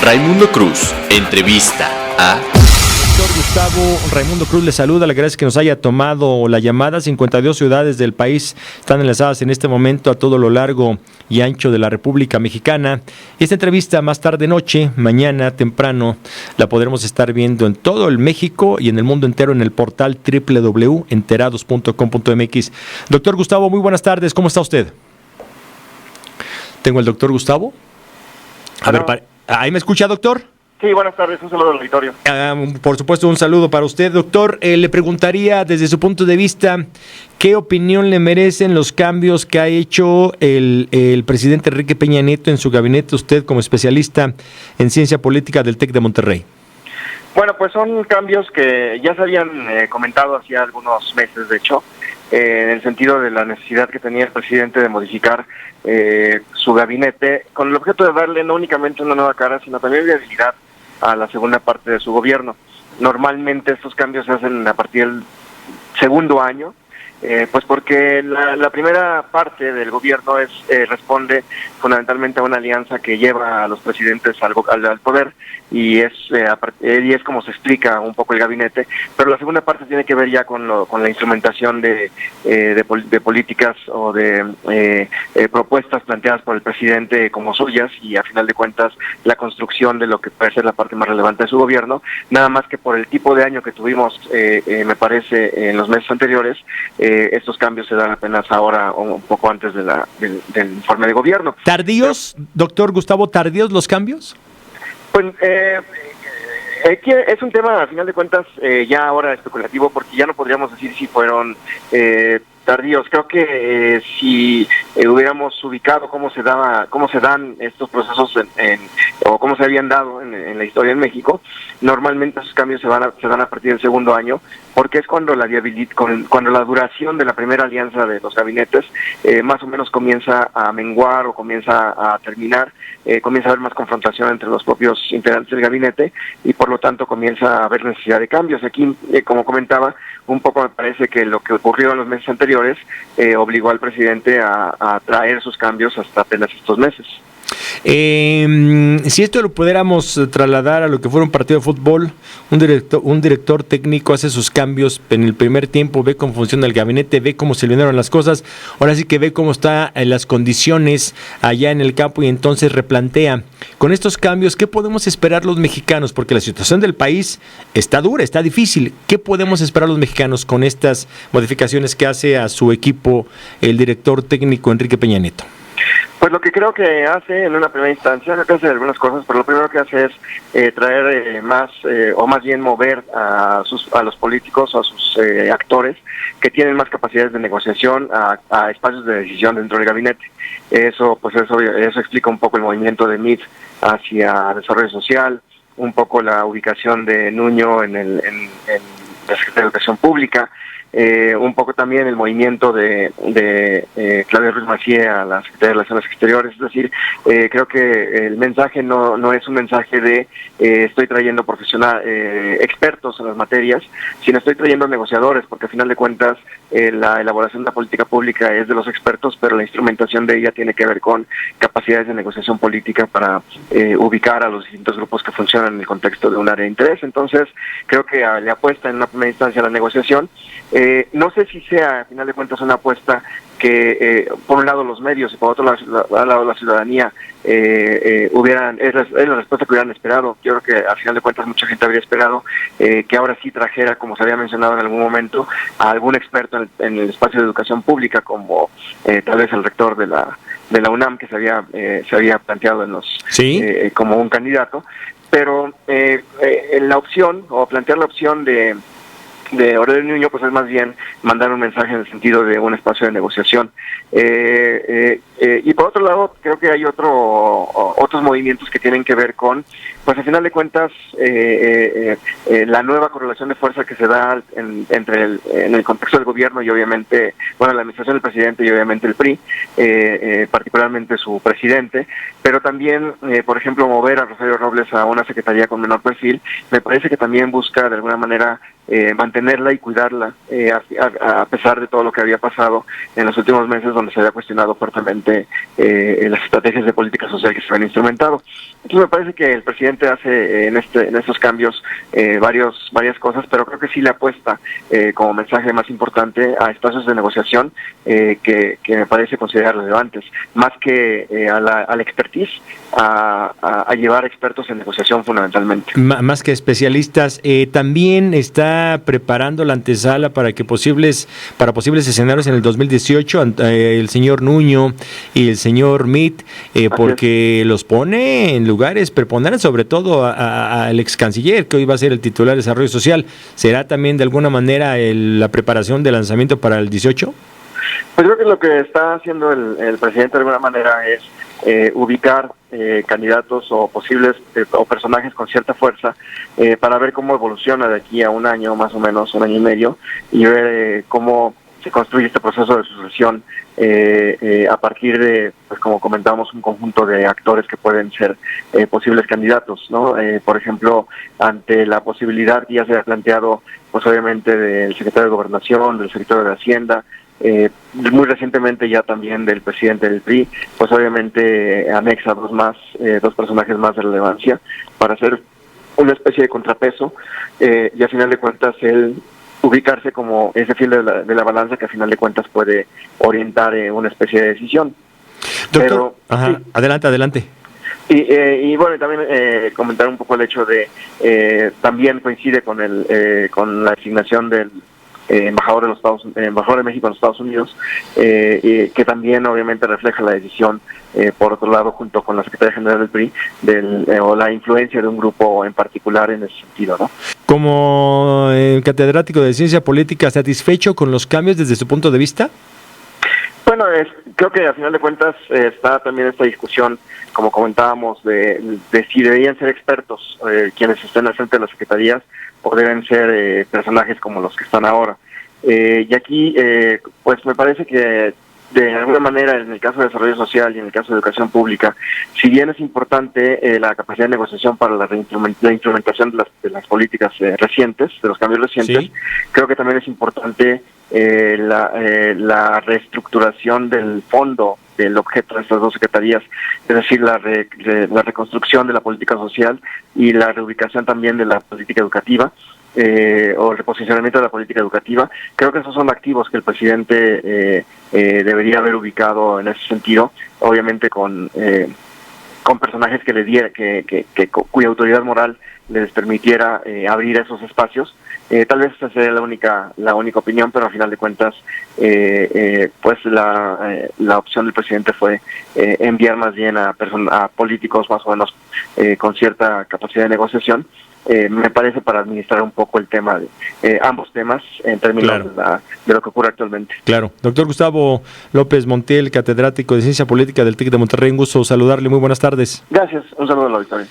Raimundo Cruz, entrevista a... Doctor Gustavo Raimundo Cruz le saluda, le agradece que nos haya tomado la llamada. 52 ciudades del país están enlazadas en este momento a todo lo largo y ancho de la República Mexicana. Esta entrevista más tarde noche, mañana temprano, la podremos estar viendo en todo el México y en el mundo entero en el portal www.enterados.com.mx. Doctor Gustavo, muy buenas tardes, ¿cómo está usted? ¿Tengo el doctor Gustavo? A ver, ¿ahí me escucha, doctor? Sí, buenas tardes, un saludo al auditorio. Por supuesto, un saludo para usted, doctor. Le preguntaría, desde su punto de vista, ¿qué opinión le merecen los cambios que ha hecho el presidente Enrique Peña Nieto en su gabinete, usted como especialista en ciencia política del TEC de Monterrey? Bueno, pues son cambios que ya se habían comentado hacía algunos meses, de hecho, en el sentido de la necesidad que tenía el presidente de modificar su gabinete, con el objeto de darle no únicamente una nueva cara, sino también viabilidad a la segunda parte de su gobierno. Normalmente estos cambios se hacen a partir del segundo año, pues porque la primera parte del gobierno responde fundamentalmente a una alianza que lleva a los presidentes al poder y es como se explica un poco el gabinete, pero la segunda parte tiene que ver ya con la instrumentación de políticas o de propuestas planteadas por el presidente como suyas y a final de cuentas la construcción de lo que puede ser la parte más relevante de su gobierno, nada más que por el tipo de año que tuvimos, me parece, en los meses anteriores, estos cambios se dan apenas ahora, un poco antes del informe de gobierno. ¿Tardíos, doctor Gustavo, tardíos los cambios? Pues es un tema, a final de cuentas, ya ahora especulativo, porque ya no podríamos decir si fueron tardíos. Creo que si hubiéramos ubicado cómo se dan estos procesos o cómo se habían dado en la historia en México, normalmente esos cambios se dan a partir del segundo año, porque es cuando cuando la duración de la primera alianza de los gabinetes más o menos comienza a menguar o comienza a terminar, comienza a haber más confrontación entre los propios integrantes del gabinete y por lo tanto comienza a haber necesidad de cambios. Aquí, como comentaba, un poco me parece que lo que ocurrió en los meses anteriores obligó al presidente a traer sus cambios hasta apenas estos meses. Si esto lo pudiéramos trasladar a lo que fuera un partido de fútbol, un director técnico hace sus cambios en el primer tiempo, ve cómo funciona el gabinete, ve cómo se alinearon las cosas, ahora sí que ve cómo están las condiciones allá en el campo y entonces replantea. Con estos cambios, ¿qué podemos esperar los mexicanos? Porque la situación del país está dura, está difícil. ¿Qué podemos esperar los mexicanos con estas modificaciones que hace a su equipo el director técnico Enrique Peña Nieto? Pues lo que creo que hace en una primera instancia, creo que hace algunas cosas, pero lo primero que hace es traer o más bien mover a los políticos o a sus actores que tienen más capacidades de negociación a espacios de decisión dentro del gabinete. Eso explica un poco el movimiento de MIT hacia desarrollo social, un poco la ubicación de Nuño en la Secretaría de Educación Pública, un poco también el movimiento de Claudia Ruiz Massieu a la Secretaría de Relaciones Exteriores. Es decir, creo que el mensaje no es un mensaje de estoy trayendo expertos en las materias, sino estoy trayendo negociadores, porque al final de cuentas la elaboración de la política pública es de los expertos, pero la instrumentación de ella tiene que ver con capacidades de negociación política para ubicar a los distintos grupos que funcionan en el contexto de un área de interés. Entonces, creo que le apuesta en una primera instancia a la negociación. No sé si sea, a final de cuentas, una apuesta que, por un lado, los medios y por otro lado, la ciudadanía es la respuesta que hubieran esperado. Yo creo que, a final de cuentas, mucha gente habría esperado que ahora sí trajera, como se había mencionado en algún momento, a algún experto en el espacio de educación pública, como tal vez el rector de la UNAM, que se había planteado como un candidato. Pero la opción, o plantear la opción de Aurelio Nuño, pues es más bien mandar un mensaje en el sentido de un espacio de negociación. Y por otro lado, creo que hay otros movimientos que tienen que ver con, pues al final de cuentas, la nueva correlación de fuerza que se da en el contexto del gobierno y obviamente, la administración del presidente y obviamente el PRI, particularmente su presidente, pero también, por ejemplo, mover a Rosario Robles a una secretaría con menor perfil, me parece que también busca de alguna manera mantenerla y cuidarla, a pesar de todo lo que había pasado en los últimos meses, donde se había cuestionado fuertemente las estrategias de política social que se habían instrumentado. Entonces me parece que el presidente hace en estos cambios varias cosas, pero creo que sí le apuesta como mensaje más importante a espacios de negociación que me parece considerar relevantes, más que a la expertise, a llevar expertos en negociación fundamentalmente. Más que especialistas, también está preparando la antesala para posibles escenarios en el 2018, el señor Nuño y el señor Mitt, porque los pone en lugares preponderantes, sobre todo al ex canciller, que hoy va a ser el titular de Desarrollo Social. ¿Será también de alguna manera la preparación de lanzamiento para el 18? Pues creo que lo que está haciendo el presidente de alguna manera es ubicar candidatos o posibles o personajes con cierta fuerza para ver cómo evoluciona de aquí a un año, más o menos, un año y medio, y ver cómo se construye este proceso de sucesión a partir de, pues como comentábamos, un conjunto de actores que pueden ser posibles candidatos, ¿no? Por ejemplo, ante la posibilidad que ya se ha planteado, pues obviamente del secretario de Gobernación, del secretario de Hacienda, muy recientemente ya también del presidente del PRI, pues obviamente anexa dos personajes más de relevancia para hacer una especie de contrapeso y a final de cuentas él ubicarse como ese fil de la balanza que a final de cuentas puede orientar una especie de decisión. Doctor, pero, sí. Adelante. Y bueno, también comentar un poco el hecho de también coincide con la designación del embajador de México en los Estados Unidos, que también obviamente refleja la decisión, por otro lado, junto con la Secretaría General del PRI, o la influencia de un grupo en particular en ese sentido, ¿no? Como catedrático de Ciencia Política, ¿satisfecho con los cambios desde su punto de vista? Bueno, creo que a final de cuentas está también esta discusión, como comentábamos, de si deberían ser expertos quienes estén al frente de las secretarías o deben ser personajes como los que están ahora. Y aquí, pues me parece que de alguna manera, en el caso de desarrollo social y en el caso de educación pública, si bien es importante la capacidad de negociación para la implementación de las políticas recientes, de los cambios recientes, sí, creo que también es importante la reestructuración del fondo del objeto de estas dos secretarías, es decir, la reconstrucción de la política social y la reubicación también de la política educativa, o el reposicionamiento de la política educativa. Creo que esos son activos que el presidente debería haber ubicado en ese sentido, obviamente con personajes que le diera, cuya autoridad moral les permitiera abrir esos espacios. Tal vez esa sería la única opinión, pero al final de cuentas, pues la opción del presidente fue enviar más bien a políticos más o menos con cierta capacidad de negociación, me parece, para administrar un poco el tema de ambos temas en términos, claro, de lo que ocurre actualmente. Claro. Doctor Gustavo López Montiel, catedrático de Ciencia Política del TEC de Monterrey, un gusto saludarle, muy buenas tardes. Gracias, un saludo a la auditoría.